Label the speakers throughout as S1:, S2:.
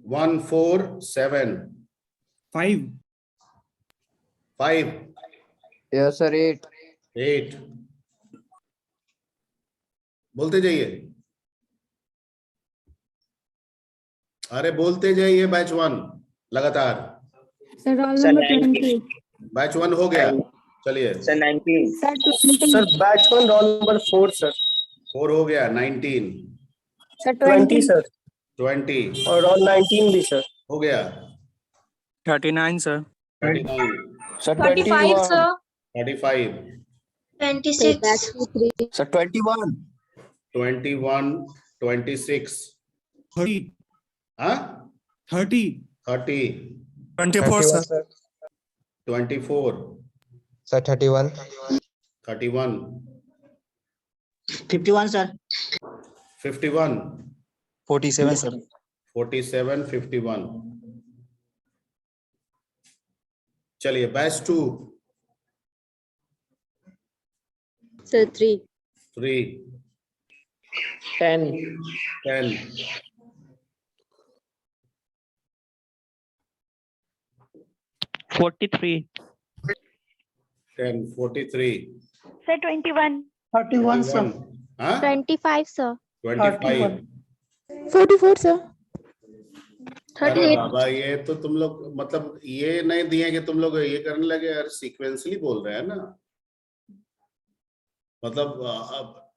S1: 147
S2: 5
S1: 5
S3: Yes, sir. 8.
S1: 8 बोलते जाइए, अरे बोलते जाइए। बैच 1 लगातार।
S4: Sir roll
S5: sir
S4: number
S5: 19
S4: 20।
S1: Batch 1 हो गया, चलिए।
S5: Sir 19
S4: sir 20।
S6: Sir batch 1 roll number 4 sir.
S1: 4 हो गया। 19
S4: सर
S6: 20 सर।
S1: 20
S6: और रोल 19 भी सर।
S1: हो गया।
S2: 39 सर।
S1: 39
S6: सर
S7: 25 sir,
S1: 35
S7: 26
S6: सर 21
S1: 21 26
S2: 30
S1: हाँ
S2: 30
S1: 30
S2: 24 सर।
S1: 24
S3: Sir, 31.
S1: 31
S5: 51 sir
S1: 51
S2: 47 sir.
S1: 47 51। चलिए बैच 2
S7: sir 3
S1: 3
S6: 10
S1: 10
S5: 43
S1: 10 43
S7: sir 21
S6: 31 सर।
S1: 21 हाँ
S7: 25 sir
S1: 25
S4: 44 सर।
S1: अरे
S7: 38
S1: बाबा, ये तो तुम लोग मतलब ये नहीं दिए कि तुम लोग ये करने लगे यार। सीक्वेंसली बोल रहे हैं ना, मतलब अब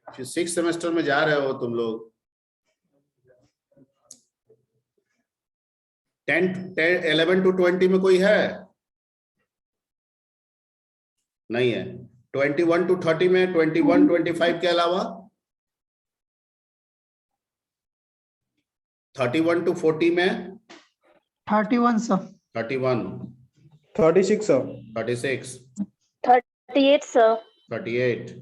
S1: 6 सेमेस्टर में जा रहे हो तुम लोग। 11 to 20 में कोई है? नहीं है। 21 to 30 में, 21 25 के अलावा 31 to 40 में
S6: 31 sir.
S1: 31
S6: 36 sir.
S1: 36
S7: 38 sir
S1: 38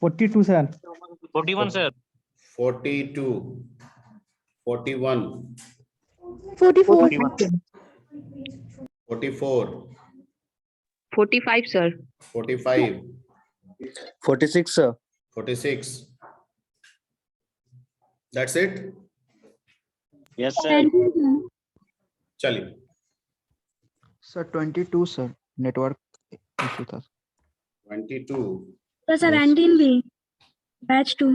S6: 42 sir.
S5: 41 sir
S1: 42 41
S4: 44
S1: 44
S7: 45 sir
S1: 45
S6: 46 sir.
S1: 46 That's it.
S5: Yes sir
S1: चलिए
S3: Sir, 22 sir. Network issue था.
S1: 22
S4: सर 19 भी batch 2।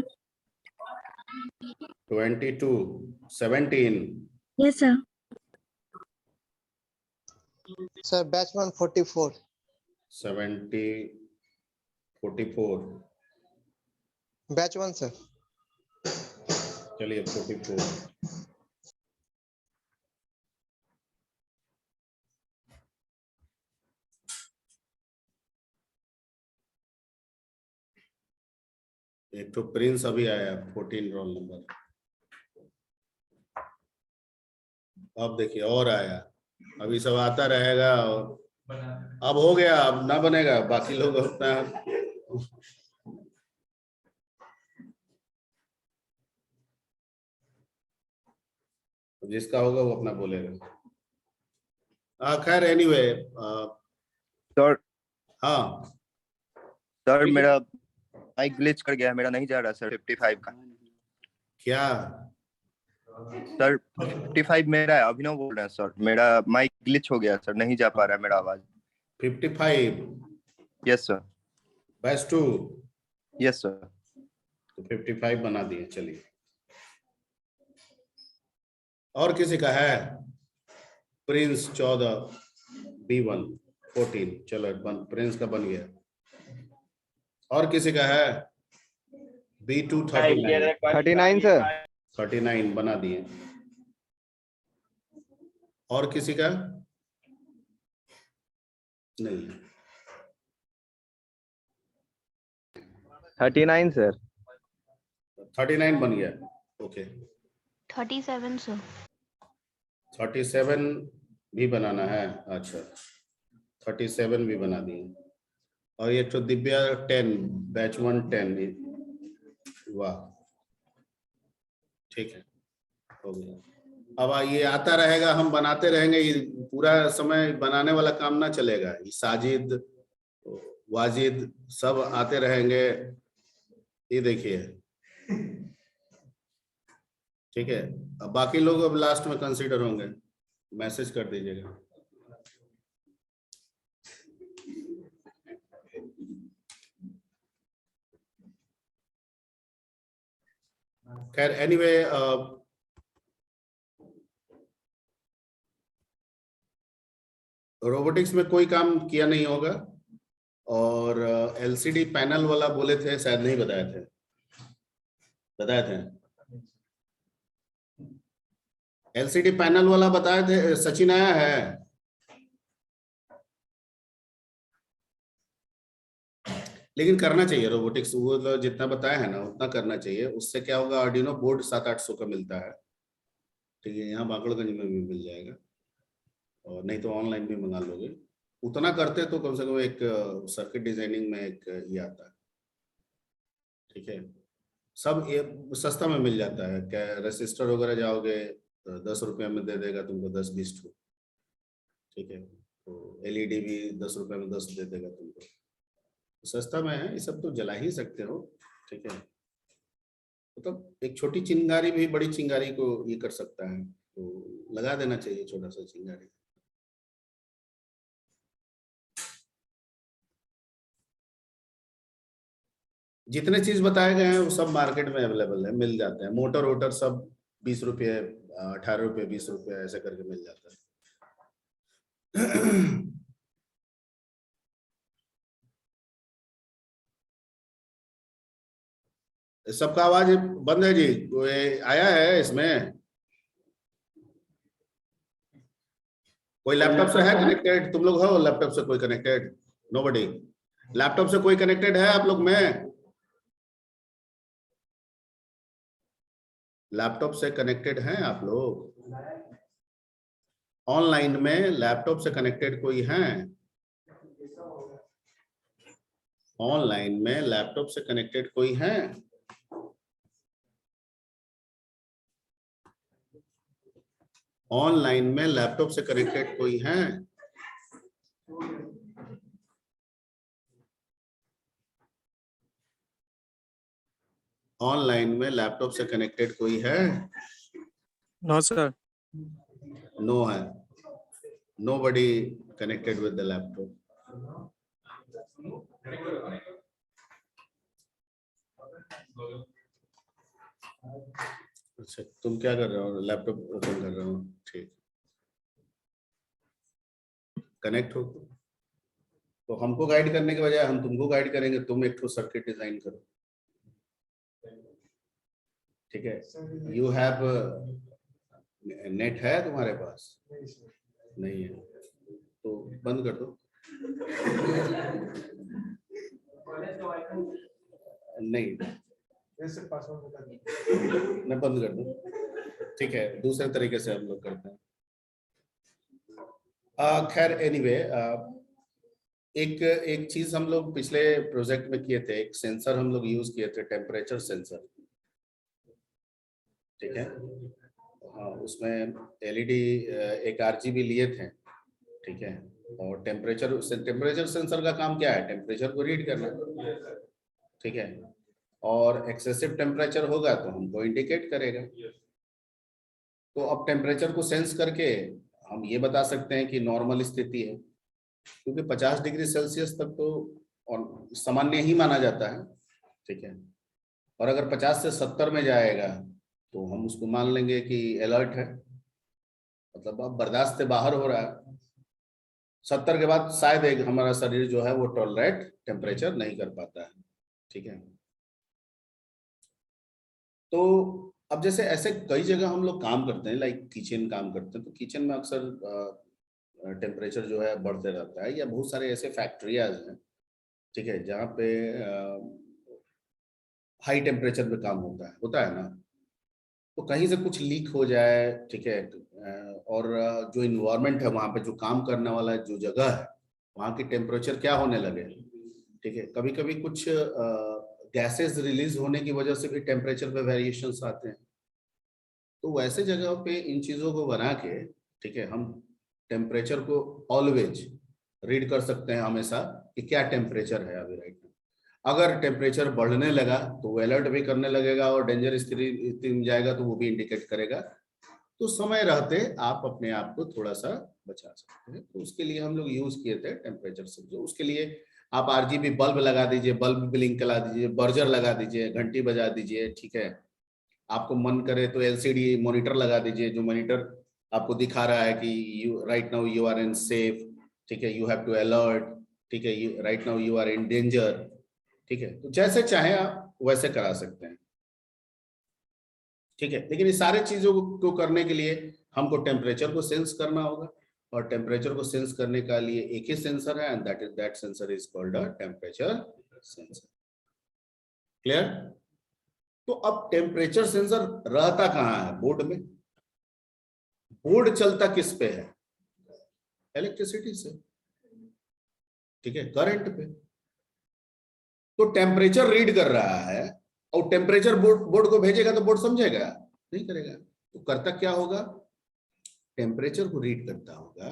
S1: 22 17
S4: yes sir.
S3: Sir, batch 1 44.
S1: 70 44
S3: Batch 1 sir.
S1: चलिए 44 एक तो प्रिंस अभी आया 14 रोल नंबर। अब देखिए और आया, अभी सब आता रहेगा। और अब हो गया, अब ना बनेगा, बाकी लोग अपना जिसका होगा वो अपना बोलेगा। खैर एनीवे
S8: सर
S1: हाँ
S8: सर मेरा माइक ग्लिच कर गया, मेरा नहीं जा रहा सर 55 का।
S1: क्या
S8: सर 55 मेरा है, अभिनव बोल रहे हैं सर। मेरा माइक ग्लिच हो गया सर, नहीं जा पा रहा है मेरा आवाज।
S1: 55
S8: yes sir.
S1: Batch 2
S8: yes sir.
S1: तो 55 बना दिए। चलिए और किसी का है? प्रिंस 14 B1 14 चलो प्रिंस का बन गया। और किसी का है? B2 39
S3: 39 sir.
S1: 39 बना दिए। और किसी का नहीं?
S3: 39 sir.
S1: 39 बन गया। ओके
S7: 37 sir
S1: 37 भी बनाना है। अच्छा 37 भी बना दिए। और ये तो दिव्या 10 बैच 1 10। वाह ठीक है हो गया। अब ये आता रहेगा, हम बनाते रहेंगे। ये पूरा समय बनाने वाला काम ना चलेगा। ये साजिद वाजिद सब आते रहेंगे। ये देखिए ठीक है, अब बाकी लोग अब लास्ट में कंसीडर होंगे, मैसेज कर दीजिएगा। खैर एनीवे रोबोटिक्स में कोई काम किया नहीं होगा, और एलसीडी पैनल वाला बोले थे, शायद नहीं बताए थे, बताए थे एलसीडी पैनल वाला बताए थे। सचिन आया है? लेकिन करना चाहिए रोबोटिक्स, वो तो जितना बताया है ना उतना करना चाहिए। उससे क्या होगा, आर्डिनो बोर्ड 700-800 का मिलता है, ठीक है, यहाँ बांकड़गंज में भी मिल जाएगा, और नहीं तो ऑनलाइन भी मंगा लोगे। उतना करते तो कम से कम एक सर्किट डिजाइनिंग में एक ये आता है, ठीक है, सब ये सस्ता में मिल जाता है। क्या रेसिस्टर वगैरह जाओगे 10 रुपये में दे देगा तुमको 10-20 ठो, ठीक है, तो एलईडी भी 10 रुपये में 10 दे देगा तुमको, सस्ता में है। ये सब तो जला ही सकते हो, ठीक है, मतलब एक छोटी चिंगारी भी बड़ी चिंगारी को ये कर सकता है, तो लगा देना चाहिए छोटा सा चिंगारी। जितने चीज बताए गए हैं वो सब मार्केट में अवेलेबल है, मिल जाते हैं। मोटर वोटर सब 20 रुपये, 18 रुपये, 20 रुपये ऐसे करके मिल जाता है। सबका आवाज बंद है जी, कोई आया है इसमें? कोई लैपटॉप से है कनेक्टेड? तुम लोग हो लैपटॉप से कोई कनेक्टेड? नोबडी? लैपटॉप से कोई कनेक्टेड है आप लोग में? लैपटॉप से कनेक्टेड हैं आप लोग? ऑनलाइन में लैपटॉप से कनेक्टेड कोई है? ऑनलाइन में लैपटॉप से कनेक्टेड कोई है? ऑनलाइन में लैपटॉप से कनेक्टेड कोई है? ऑनलाइन में लैपटॉप से कनेक्टेड कोई है?
S2: No sir.
S1: नो है, nobody connected with the laptop. अच्छा, तुम क्या कर रहे हो? लैपटॉप ओपन कर रहे हो, ठीक, कनेक्ट हो तो हमको गाइड करने के बजाय हम तुमको गाइड करेंगे, तुम एक तो सर्किट डिजाइन करो, ठीक है। यू हैव नेट है तुम्हारे पास? नहीं है तो बंद कर दो। नहीं, मैं बंद कर दूं, ठीक है, दूसरे तरीके से हम लोग करते हैं। खैर एनीवे, एक चीज हम लोग पिछले प्रोजेक्ट में किए थे, एक सेंसर हम लोग यूज किए थे, टेम्परेचर सेंसर, ठीक है। हाँ, उसमें एलईडी एक आरजीबी लिए थे, ठीक है, और टेम्परेचर सेंसर का काम क्या है? टेम्परेचर को रीड करना, ठीक है, और एक्सेसिव टेम्परेचर होगा तो हमको इंडिकेट करेगा। तो अब टेम्परेचर को सेंस करके हम ये बता सकते हैं कि नॉर्मल स्थिति है, क्योंकि 50 डिग्री सेल्सियस तक तो सामान्य ही माना जाता है, ठीक है, और अगर 50 से 70 में जाएगा तो हम उसको मान लेंगे कि अलर्ट है, मतलब अब बर्दाश्त से बाहर हो रहा है। 70 के बाद शायद एक हमारा शरीर जो है वो टॉलरेट टेम्परेचर नहीं कर पाता है, ठीक है। तो अब जैसे ऐसे कई जगह हम लोग काम करते हैं, लाइक किचन काम करते हैं, तो किचन में अक्सर टेम्परेचर जो है बढ़ते रहता है, या बहुत सारे ऐसे फैक्ट्रियाज हैं, ठीक है, जहाँ पे हाई टेम्परेचर पे काम होता है ना, तो कहीं से कुछ लीक हो जाए, ठीक है, और जो इन्वायरमेंट है वहाँ पे जो काम करने वाला जो जगह है वहाँ की टेम्परेचर क्या होने लगे, ठीक है, कभी कभी कुछ गैसेस रिलीज होने की वजह से भी टेम्परेचर पे वेरिएशंस आते हैं। तो वैसे जगह पे इन चीजों को बना के, ठीक है, हम टेम्परेचर को ऑलवेज रीड कर सकते हैं हमेशा कि क्या टेम्परेचर है अभी राइट में। अगर टेम्परेचर बढ़ने लगा तो वो अलर्ट भी करने लगेगा और डेंजर स्थिति में जाएगा तो वो भी इंडिकेट करेगा। तो समय रहते आप अपने आप को थोड़ा सा बचा सकते हैं। तो उसके लिए हम लोग यूज किए थे टेम्परेचर सेंसर। उसके लिए आप आरजीबी बल्ब लगा दीजिए, बल्ब ब्लिंक करा दीजिए, बर्जर लगा दीजिए, घंटी बजा दीजिए, ठीक है। आपको मन करे तो एलसीडी मॉनिटर लगा दीजिए, जो मॉनिटर आपको दिखा रहा है कि you right now you are in safe, ठीक है, यू हैव टू अलर्ट, ठीक है, right now you are in danger, ठीक है। तो जैसे चाहे आप वैसे करा सकते हैं, ठीक है। लेकिन इस सारे चीजों को करने के लिए हमको टेम्परेचर को सेंस करना होगा, और टेम्परेचर को सेंस करने का लिए एक ही सेंसर है, and that sensor is called a temperature sensor. Clear? तो अब टेम्परेचर सेंसर रहता कहाँ है? बोर्ड में। बोर्ड चलता किस पे है? इलेक्ट्रिसिटी से, ठीक है, करंट पे। तो टेम्परेचर रीड कर रहा है और टेम्परेचर बोर्ड को भेजेगा तो बोर्ड समझेगा? नहीं करेगा। तो करता क्या होगा? टेम्परेचर को रीड करता होगा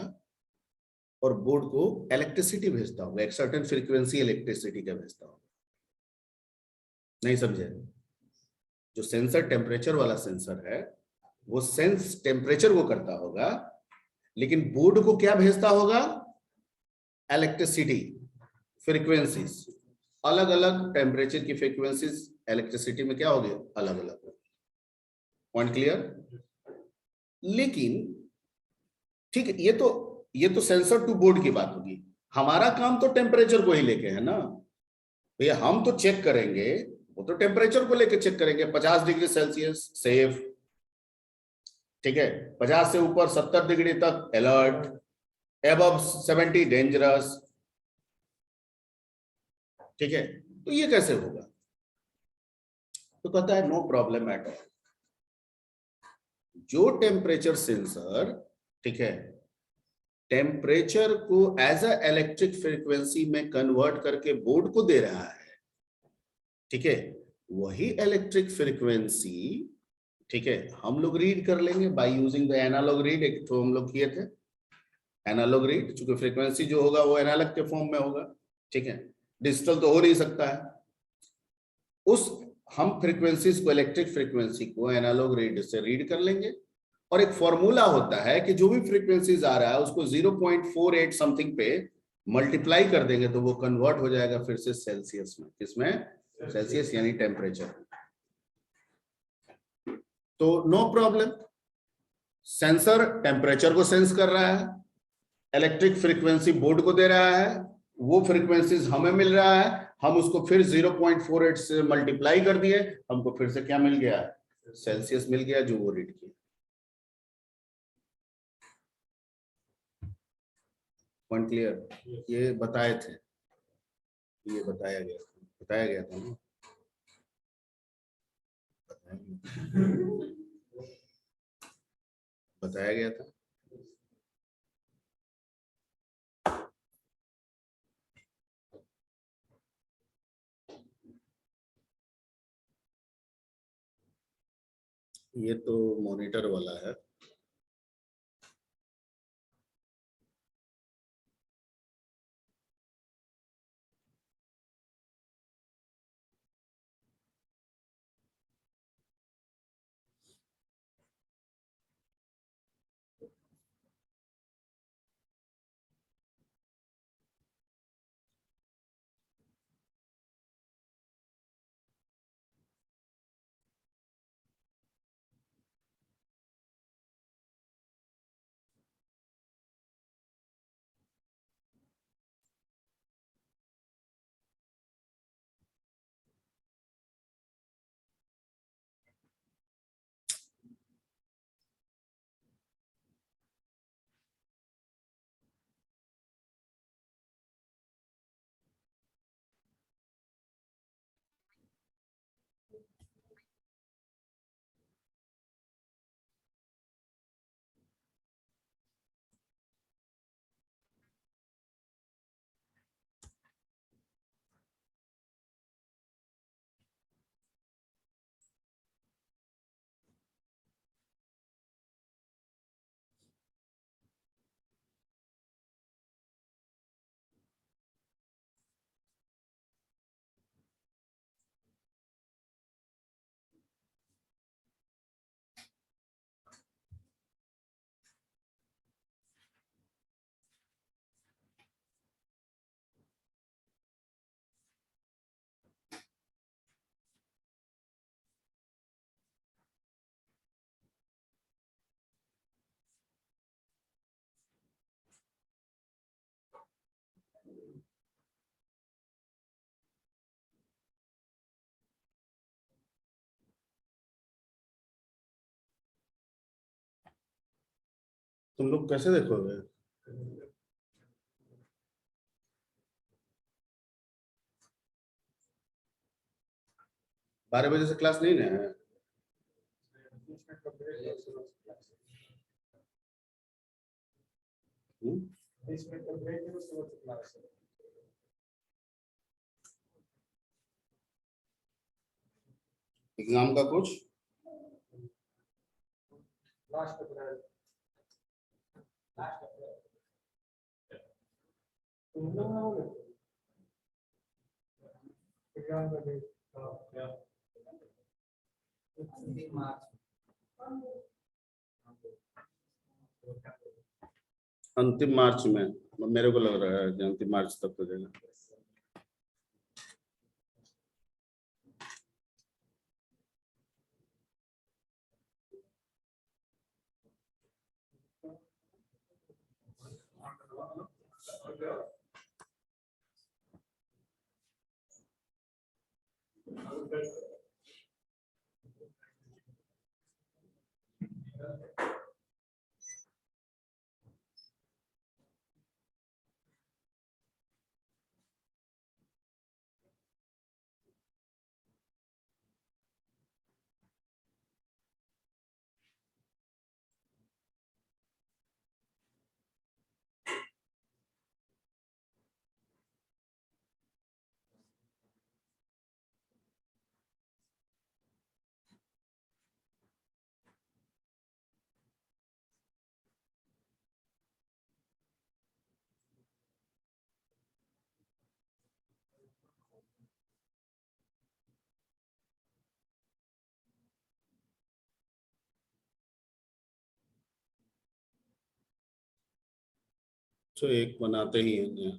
S1: और बोर्ड को इलेक्ट्रिसिटी भेजता होगा, एक सर्टेन फ्रीक्वेंसी इलेक्ट्रिसिटी का भेजता होगा। नहीं समझे? जो सेंसर टेम्परेचर वाला सेंसर है वो सेंस टेम्परेचर को करता होगा, लेकिन बोर्ड को क्या भेजता होगा? Electricity frequencies. अलग अलग टेम्परेचर की फ्रीक्वेंसीज इलेक्ट्रिसिटी में क्या होगी? अलग अलग। Point clear? लेकिन ठीक है, ये तो सेंसर टू बोर्ड की बात होगी। हमारा काम तो टेम्परेचर को ही लेके है ना भैया। हम तो चेक करेंगे, वो तो टेम्परेचर को लेके चेक करेंगे। 50 डिग्री सेल्सियस सेफ, ठीक है, 50 से ऊपर 70 डिग्री तक अलर्ट, अबव 70 डेंजरस, ठीक है। तो ये कैसे होगा? तो कहता है नो प्रॉब्लम एट ऑल। जो टेम्परेचर सेंसर, ठीक है, टेम्परेचर को एज अ इलेक्ट्रिक फ्रीक्वेंसी में कन्वर्ट करके बोर्ड को दे रहा है, ठीक है, वही इलेक्ट्रिक फ्रीक्वेंसी, ठीक है, हम लोग रीड कर लेंगे by using the analog read. एक तो हम लोग किए थे एनालॉग रीड, क्योंकि फ्रीक्वेंसी जो होगा वो एनालॉग के फॉर्म में होगा, ठीक है, डिजिटल तो हो नहीं सकता है। उस हम फ्रीक्वेंसीज को, इलेक्ट्रिक फ्रीक्वेंसी को एनालॉग रीड से रीड कर लेंगे, और एक फॉर्मूला होता है कि जो भी फ्रीक्वेंसीज आ रहा है उसको 0.48 समथिंग पे मल्टीप्लाई कर देंगे तो वो कन्वर्ट हो जाएगा फिर से सेल्सियस में। किसमें? सेल्सियस यानी टेम्परेचर। तो नो प्रॉब्लम। सेंसर टेम्परेचर को सेंस कर रहा है, इलेक्ट्रिक फ्रीक्वेंसी बोर्ड को दे रहा है, वो फ्रीक्वेंसीज हमें मिल रहा है, हम उसको फिर 0.48 से मल्टीप्लाई कर दिए, हमको फिर से क्या मिल गया? सेल्सियस मिल गया, जो वो रीड किया। Point clear? ये बताए थे, ये बताया गया था ना। बताया गया था। ये तो मॉनिटर वाला है। तुम लोग कैसे देखोगे? बारह बजे से क्लास नहीं ना है? हम्म? एग्जाम का कुछ अंतिम मार्च में, मेरे को लग रहा है कि अंतिम मार्च तक हो जाएगा। तो एक बनाते ही हैं।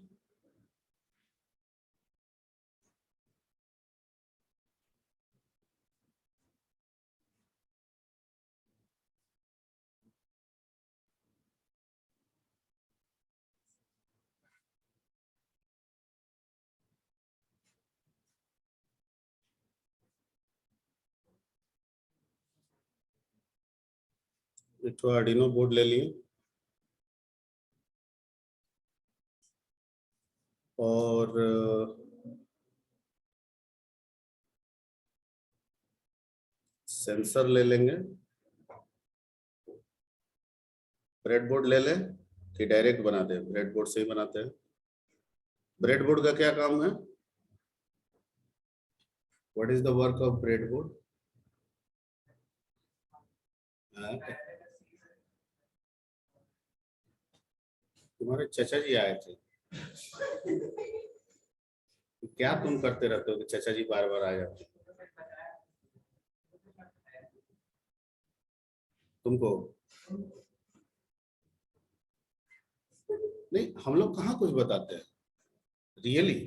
S1: एक तो आर्डिनो बोर्ड ले लिए और सेंसर ले लेंगे। ब्रेडबोर्ड ले लें कि डायरेक्ट बनाते हैं? ब्रेडबोर्ड से ही बनाते हैं। ब्रेडबोर्ड का क्या काम है? What is the work of breadboard? तुम्हारे चाचा जी आए थे, क्या तुम करते रहते हो कि चाचा जी बार बार आ जाते हैं? तुमको नहीं, हम लोग कहाँ कुछ बताते हैं रियली।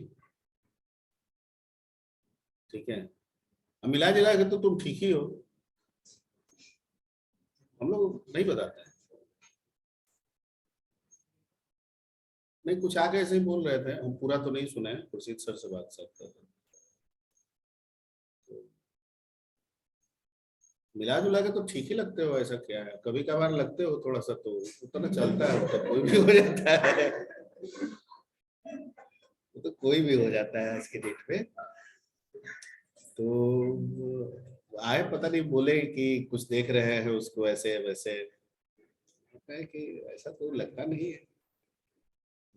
S1: ठीक है, अब मिला जुला के तो तुम ठीक ही हो, हम लोग नहीं बताते हैं। नहीं, कुछ आगे ऐसे ही बोल रहे थे, हम पूरा तो नहीं सुने, खुर्शीद सर से बात करते थे। मिला जुला के तो ठीक ही लगते हो, ऐसा क्या है? कभी कभार लगते हो थोड़ा सा, तो उतना चलता है, तो कोई भी हो जाता है। वो तो कोई भी हो जाता है आज के डेट में। तो आए, पता नहीं, बोले कि कुछ देख रहे हैं उसको ऐसे वैसे, है कि ऐसा तो लगता नहीं है।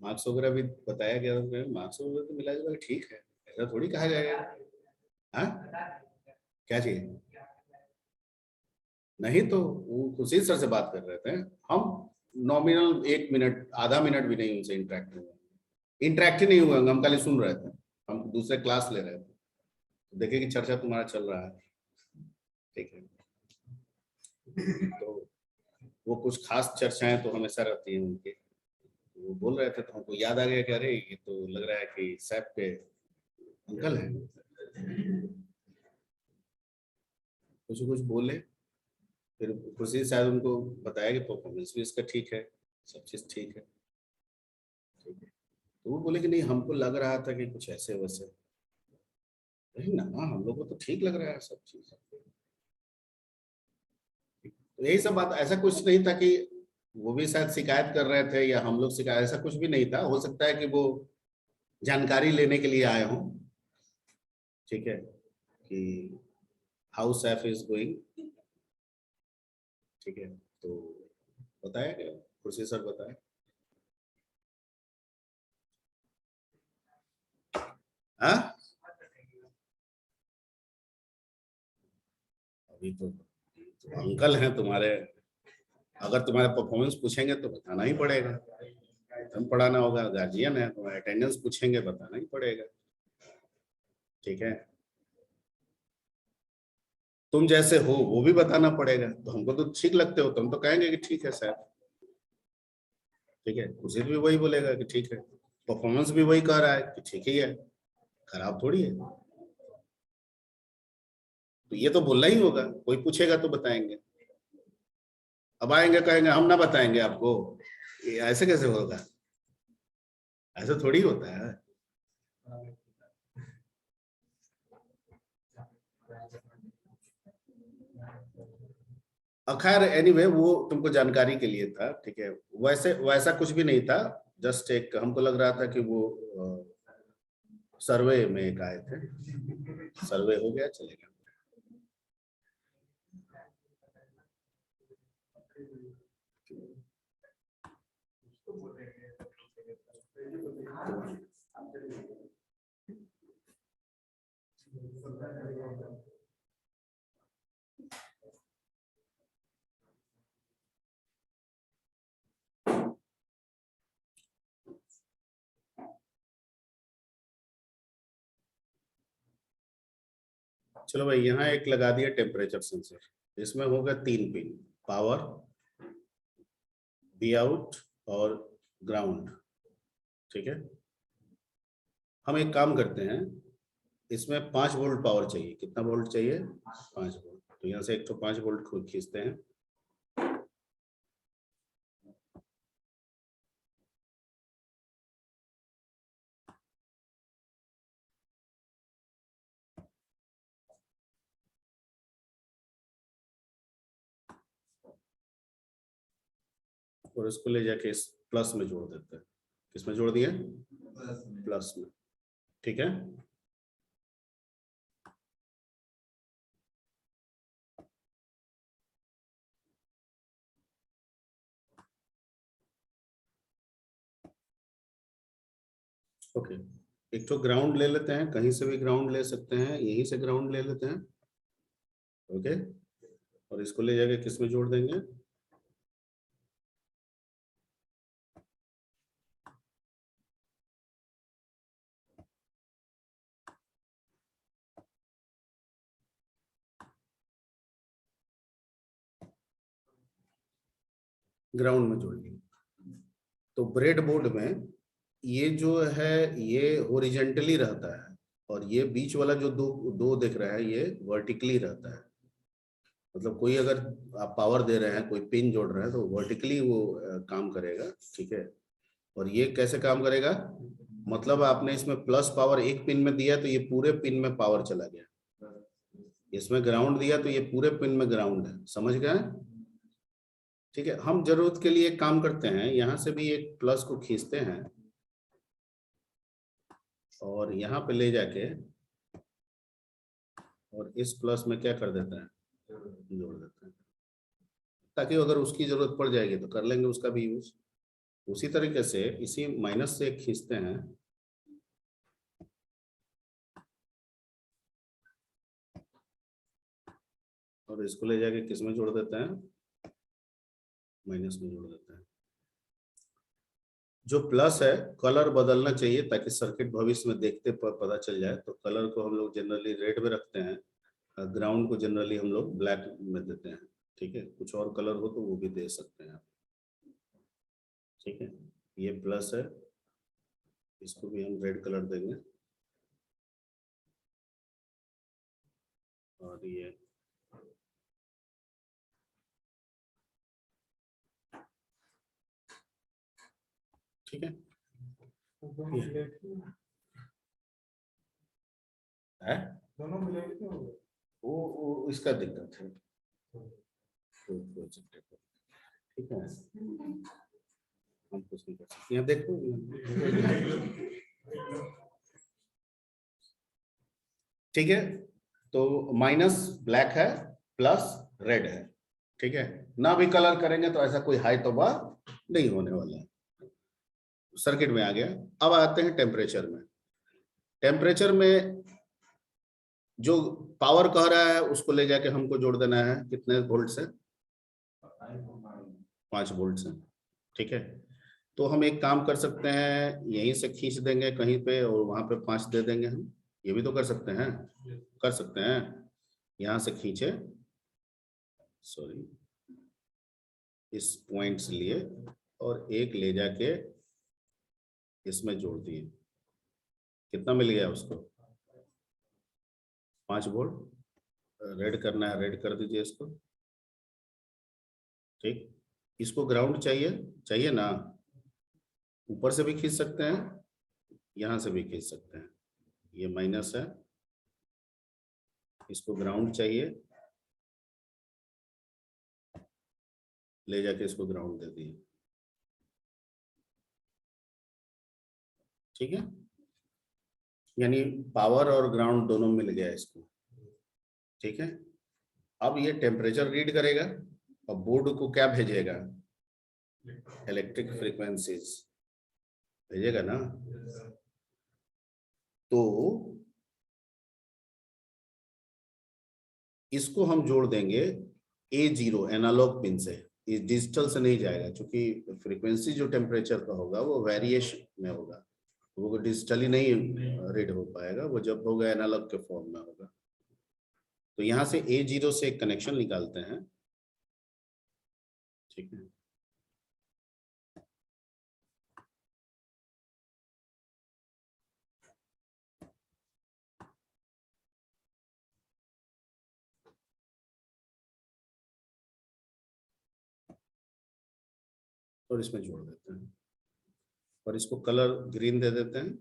S1: मार्क्स वगैरह भी बताया गया, मार्क्स वगैरह तो मिला जुला के ठीक है, ऐसा थोड़ी कहा जाएगा। हाँ, क्या चाहिए? नहीं तो वो खुर्शीद सर से बात कर रहे थे हम, नॉमिनल 1 मिनट आधा मिनट भी नहीं उनसे इंटरेक्ट हुए, इंटरेक्ट ही नहीं हुए, हम खाली सुन रहे थे, हम दूसरे क्लास ले रहे थे। देखे कि चर्चा तुम्हारा चल रहा है, ठीक है। तो वो कुछ खास चर्चाएं तो हमेशा रहती हैं उनकी, वो बोल रहे थे तो हमको याद आ गया कि अरे ये तो लग रहा है कि सैप के अंकल हैं। कुछ बोले, फिर खुशी शायद उनको बताया कि परफॉर्मेंस भी इसका ठीक है, सब चीज ठीक है, ठीक है। तो वो बोले कि नहीं, हमको लग रहा था कि कुछ ऐसे वैसे। नहीं ना, हम लोग को तो ठीक लग रहा है सब चीज। तो यही सब बात, ऐसा कुछ नहीं था कि वो भी शायद शिकायत कर रहे थे या हम लोग शिकायत, ऐसा कुछ भी नहीं था। हो सकता है कि वो जानकारी लेने के लिए आए हों, ठीक है, कि हाउ सैफ इज गोइंग, ठीक है। तो बताया गया, खुर्शी सर बताए। हाँ, अभी तो अंकल हैं तुम्हारे, अगर तुम्हारा परफॉर्मेंस पूछेंगे तो बताना ही पड़ेगा। तुम पढ़ाना होगा, गार्जियन है, तुम्हारा अटेंडेंस पूछेंगे बताना ही पड़ेगा, ठीक है। तुम जैसे हो वो भी बताना पड़ेगा। तो हमको तो ठीक लगते हो, तुम तो कहेंगे कि ठीक है सर, ठीक है। उसे भी वही बोलेगा कि ठीक है, परफॉर्मेंस भी वही कह रहा है कि ठीक ही है, खराब थोड़ी है। तो ये तो बोलना ही होगा, कोई पूछेगा तो बताएंगे। अब आएंगे कहेंगे हम ना बताएंगे आपको, ये ऐसे कैसे होगा? ऐसा थोड़ी होता है। खैर एनीवे, वो तुमको जानकारी के लिए था, ठीक है। वैसे वैसा कुछ भी नहीं था, जस्ट एक हमको लग रहा था कि वो सर्वे में एक आए थे, सर्वे हो गया, चलेगा। चलो भाई, यहाँ एक लगा दिया टेम्परेचर सेंसर, इसमें होगा 3 पिन, पावर, बी आउट और ग्राउंड, ठीक है। हम एक काम करते हैं, इसमें 5 वोल्ट पावर चाहिए। कितना वोल्ट चाहिए? 5 वोल्ट। तो यहाँ से एक तो 5 वोल्ट खुद खींचते हैं। और इसको ले जाके इस प्लस में जोड़ देते हैं। किसमें जोड़ दिए? प्लस में, ठीक है। ओके, एक तो ग्राउंड ले लेते हैं, कहीं से भी ग्राउंड ले सकते हैं, यहीं से ग्राउंड ले लेते हैं, ओके। और इसको ले जाके किस में जोड़ देंगे? ग्राउंड में जोड़ दिए। तो ब्रेड बोर्ड में ये जो है ये हॉरिजॉन्टली रहता है, और ये बीच वाला जो दो दो दिख रहा है ये वर्टिकली रहता है। मतलब कोई अगर आप पावर दे रहे हैं, कोई पिन जोड़ रहे हैं, तो वर्टिकली वो काम करेगा, ठीक है। और ये कैसे काम करेगा? मतलब आपने इसमें प्लस पावर एक पिन में दिया तो ये पूरे पिन में पावर चला गया, इसमें ग्राउंड दिया तो ये पूरे पिन में ग्राउंड है, समझ गए? ठीक है। हम जरूरत के लिए एक काम करते हैं, यहाँ से भी एक प्लस को खींचते हैं और यहाँ पे ले जाके और इस प्लस में क्या कर देता है? जोड़ देता है, ताकि अगर उसकी जरूरत पड़ जाएगी तो कर लेंगे उसका भी यूज। उसी तरीके से इसी माइनस से खींचते हैं और इसको ले जाके किस में जोड़ देते हैं? माइनस में जोड़ देते हैं। जो प्लस है कलर बदलना चाहिए ताकि सर्किट भविष्य में देखते पता चल जाए। तो कलर को हम लोग जनरली रेड में रखते हैं, ग्राउंड को जनरली हम लोग ब्लैक में देते हैं, ठीक है। कुछ और कलर हो तो वो भी दे सकते हैं, ठीक है। ये प्लस है, इसको भी हम रेड कलर देंगे, और ये ठीक है। है वो इसका दिक्कत है। ठीक है, हम कुछ नहीं कर सकते। यहाँ देखो, ठीक है। तो माइनस ब्लैक है, प्लस रेड है, ठीक है। ना भी कलर करेंगे तो ऐसा कोई हाई तौबा नहीं होने वाला है। सर्किट में आ गया। अब आते हैं टेम्परेचर में। टेम्परेचर में जो पावर कह रहा है उसको ले जाके हमको जोड़ देना है कितने वोल्ट से, 5 वोल्ट से, ठीक है। तो हम एक काम कर सकते हैं, यहीं से खींच देंगे कहीं पे और वहां पे 5 दे देंगे हम। ये भी तो कर सकते हैं, कर सकते हैं। यहां से खींचे, सॉरी, इस पॉइंट से लिए और एक ले जाके इसमें जोड़ दिए। कितना मिल गया उसको, 5 वोल्ट। रेड करना है, रेड कर दीजिए इसको, ठीक। इसको ग्राउंड चाहिए, चाहिए ना, ऊपर से भी खींच सकते हैं, यहां से भी खींच सकते हैं। ये माइनस है, इसको ग्राउंड चाहिए, ले जाके इसको ग्राउंड दे दिए, ठीक है। यानी पावर और ग्राउंड दोनों मिल गया इसको, ठीक है। अब ये टेम्परेचर रीड करेगा और बोर्ड को क्या भेजेगा, इलेक्ट्रिक फ्रीक्वेंसीज भेजेगा ना। तो इसको हम जोड़ देंगे A0 एनालॉग पिन से, इस डिजिटल से नहीं जाएगा, क्योंकि फ्रीक्वेंसी जो टेम्परेचर का होगा वो वेरिएशन में होगा, वो डिजिटली नहीं रीड हो पाएगा, वो जब होगा एनालॉग के फॉर्म में होगा। तो यहां से A0 से एक कनेक्शन निकालते हैं, ठीक है। और इसमें जोड़ देते हैं और इसको कलर ग्रीन दे देते हैं,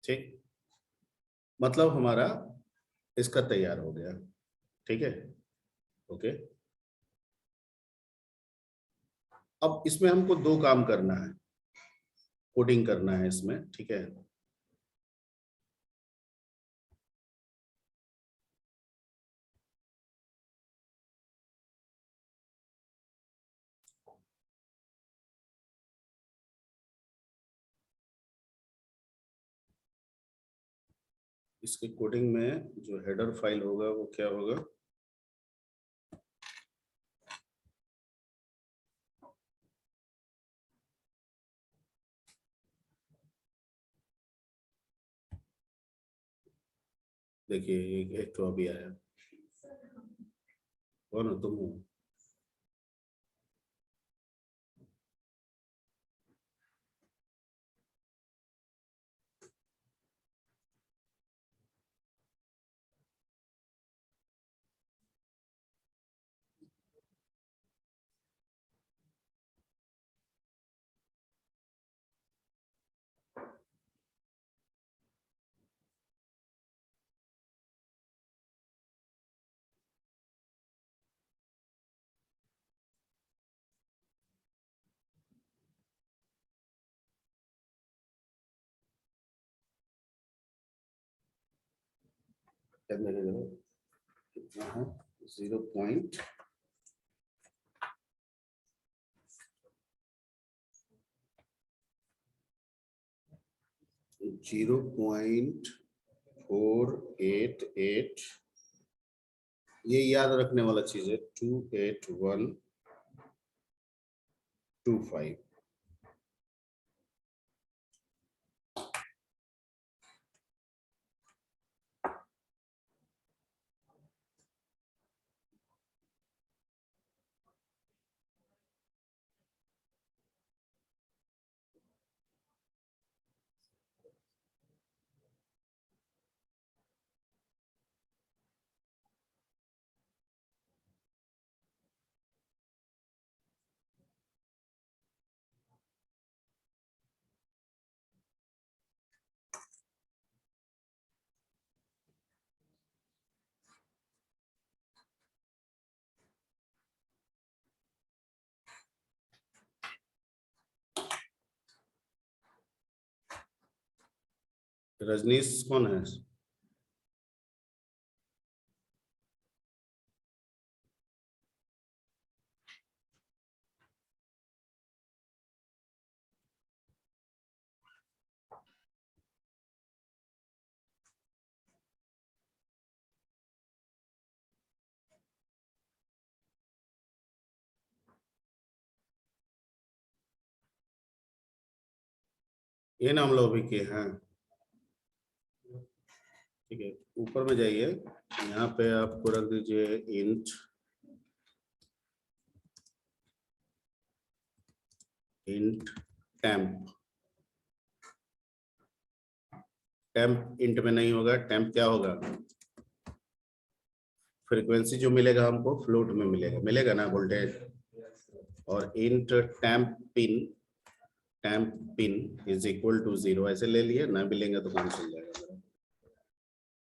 S1: ठीक। मतलब हमारा इसका तैयार हो गया, ठीक है, ओके। अब इसमें हमको 2 काम करना है, कोडिंग करना है इसमें, ठीक है। इसके कोडिंग में जो हेडर फाइल होगा वो क्या होगा, देखिए एक तो अभी आया, कौन हो तुम हो? कितना है, 0.4 0.488, ये याद रखने वाला चीज है, 28125। रजनीश कौन है? ये नाम लो भी किए हैं। ठीक है, ऊपर में जाइए, यहाँ पे आपको रख दीजिए इंट टेम्प। टेम्प इंट में नहीं होगा, टेम्प क्या होगा? फ्रीक्वेंसी जो मिलेगा हमको फ्लोट में मिलेगा ना वोल्टेज। और int temp pin is equal to 0 ऐसे ले लिए ना, मिलेंगे तो काम चल जाएगा मेरा।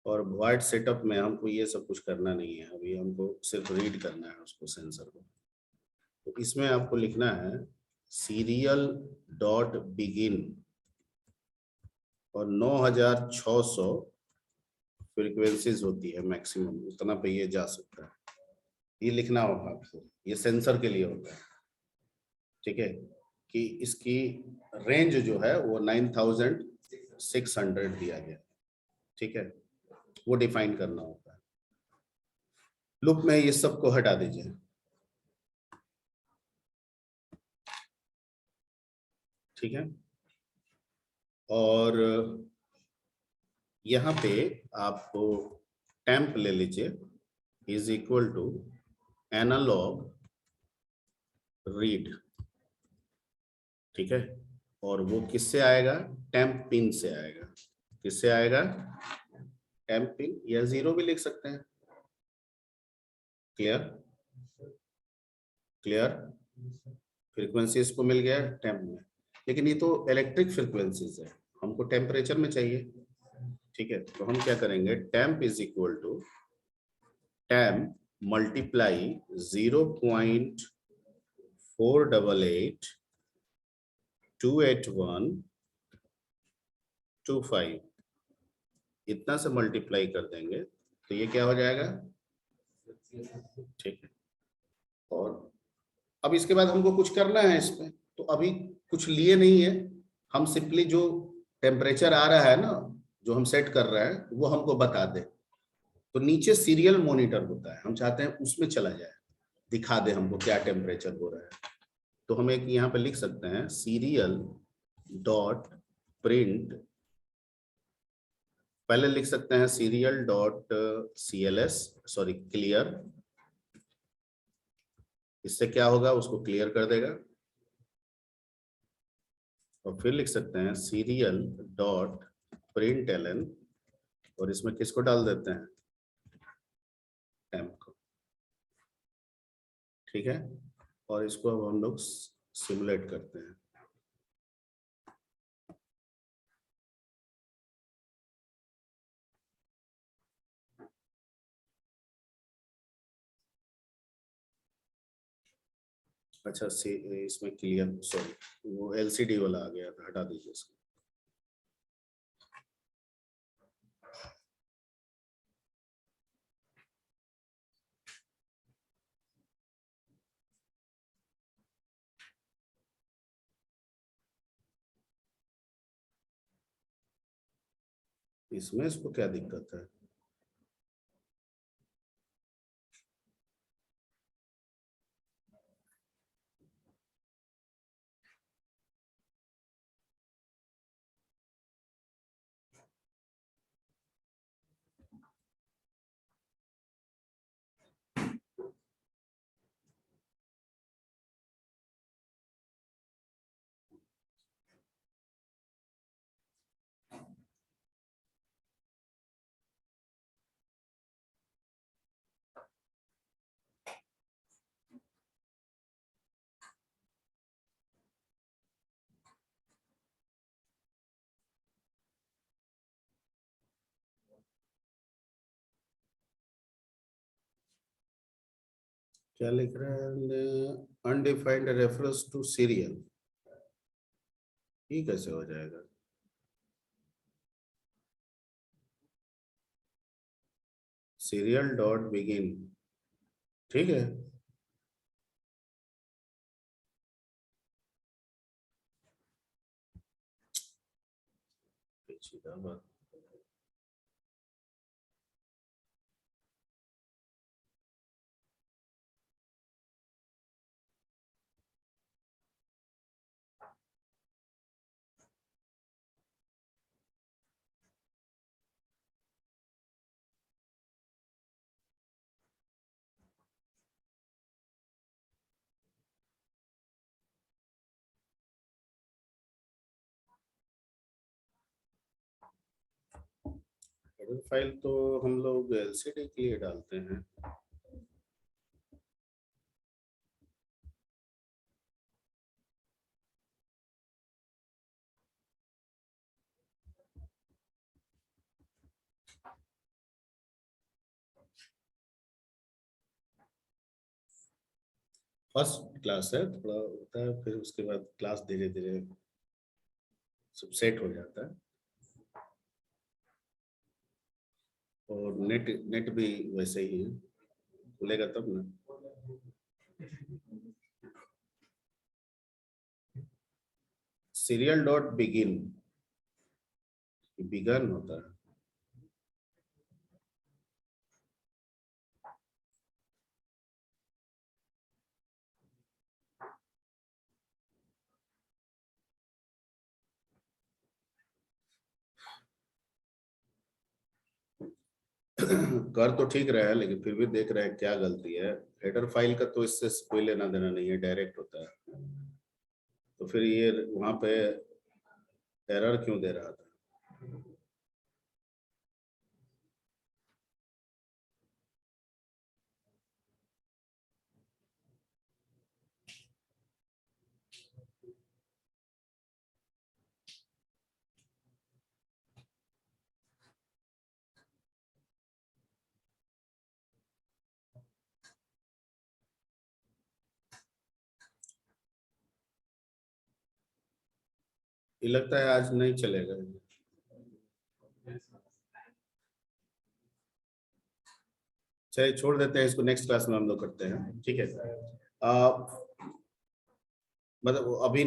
S1: और वॉइड सेटअप में हमको ये सब कुछ करना नहीं है, अभी हमको सिर्फ रीड करना है उसको, सेंसर को। तो इसमें आपको लिखना है सीरियल डॉट बिगिन और 9600 फ्रीक्वेंसीज होती है मैक्सिमम, उतना पे ये जा सकता है। ये लिखना होगा आपको, ये सेंसर के लिए होता है। ठीक है, कि इसकी रेंज जो है वो 9600 दिया गया। ठीक है, वो डिफाइन करना होता है। लूप में ये सब को हटा दीजिए। ठीक है, और यहाँ पे आपको टेम्प ले लीजिए is equal to analog read. ठीक है, और वो किससे आएगा? टेम्प पिन से आएगा। किससे आएगा? टेम्प पिन, या 0 भी लिख सकते हैं। क्लियर? क्लियर? फ्रीक्वेंसी इसको मिल गया टेम्प में, लेकिन ये तो इलेक्ट्रिक फ्रीक्वेंसीज है, हमको टेम्परेचर में चाहिए। ठीक है, तो हम क्या करेंगे? Temp is equal to temp multiply 0.488282125 इतना से मल्टीप्लाई कर देंगे तो ये क्या हो जाएगा? ठीक है, और अब इसके बाद हमको कुछ करना है इसमें, तो अभी कुछ लिए नहीं है, हम सिंपली जो टेम्परेचर आ रहा है ना, जो हम सेट कर रहे हैं वो हमको बता दे। तो नीचे सीरियल मॉनिटर होता है, हम चाहते हैं उसमें चला जाए, दिखा दे हमको क्या टेम्परेचर हो रहा है। तो हम एक यहाँ पे लिख सकते हैं सीरियल डॉट प्रिंट, पहले लिख सकते हैं serial dot CLS, sorry clear. इससे क्या होगा? उसको क्लियर कर देगा। और फिर लिख सकते हैं सीरियल डॉट प्रिंट एलन, और इसमें किसको डाल देते हैं? टेम्प को। ठीक है, और इसको अब हम लोग सिमुलेट करते हैं। अच्छा, इसमें क्लियर, सॉरी वो LCD वाला आ गया था, हटा दीजिए इसको। इसमें इसको क्या दिक्कत है? क्या लिख रहा है? अनडिफाइंड रेफरेंस टू सीरियल, ये कैसे हो जाएगा? सीरियल डॉट बिगिन, ठीक है। सीधा बात। हेडर फाइल तो हम लोग एलसीडी के लिए डालते हैं। फर्स्ट क्लास है, थोड़ा होता है, फिर उसके बाद क्लास धीरे धीरे सब सेट हो जाता है। और नेट नेट भी वैसे ही है, खुलेगा तब ना। सीरियल डॉट बिगिन, बिगन होता है। कर तो ठीक रहा है, लेकिन फिर भी देख रहे हैं क्या गलती है। हेडर फाइल का तो इससे कोई लेना देना नहीं है, डायरेक्ट होता है। तो फिर ये वहां पे एरर क्यों दे रहा था? ये लगता है आज नहीं चलेगा। चलिए छोड़ देते हैं इसको, नेक्स्ट क्लास में हम लोग करते हैं, ठीक है। मतलब अभी